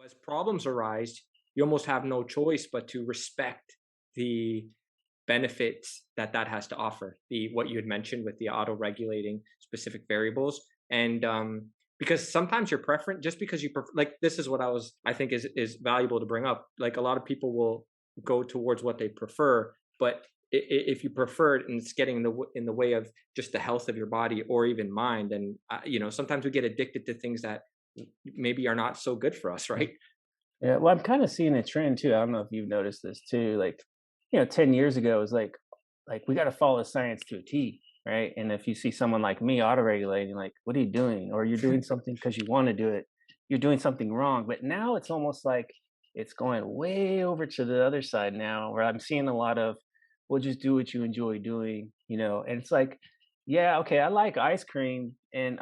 As problems arise, you almost have no choice but to respect the benefits that that has to offer. The what you had mentioned with the auto-regulating specific variables, and because sometimes your preference, just because you like this is what I think is valuable to bring up. Like a lot of people will go towards what they prefer, but if you prefer it and it's getting in in the way of just the health of your body or even mind, and sometimes we get addicted to things that maybe are not so good for us, right? Yeah, well, I'm kind of seeing a trend too. I don't know if you've noticed this too. Like, 10 years ago, it was like we got to follow science to a T, right? And if you see someone like me auto-regulating, like, what are you doing? Or you're doing something because you want to do it, you're doing something wrong. But now it's almost like it's going way over to the other side now, where I'm seeing a lot of, well, just do what you enjoy doing, and it's like, yeah, okay, I like ice cream, and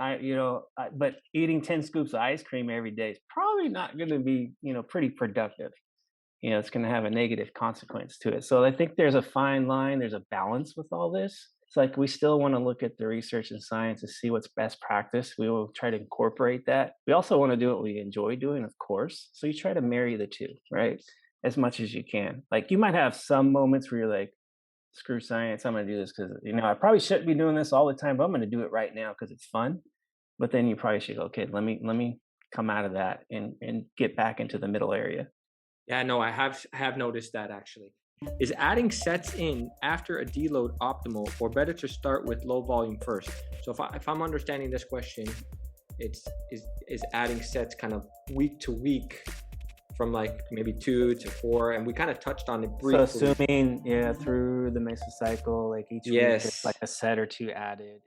but eating 10 scoops of ice cream every day is probably not going to be, pretty productive. It's going to have a negative consequence to it. So I think there's a fine line, there's a balance with all this. It's like we still want to look at the research and science to see what's best practice. We will try to incorporate that. We also want to do what we enjoy doing, of course. So you try to marry the two, right? As much as you can. Like you might have some moments where you're like, screw science, I'm going to do this because, I probably shouldn't be doing this all the time, but I'm going to do it right now because it's fun. But then you probably should go, okay, let me come out of that and get back into the middle area. Yeah, no, I have noticed that actually. Is adding sets in after a deload optimal, or better to start with low volume first? So if I'm understanding this question, it's is adding sets kind of week to week from like maybe 2 to 4, and we kind of touched on it So briefly. assuming, yeah, through the mesocycle, like each week, it's Yes. like a set or two added.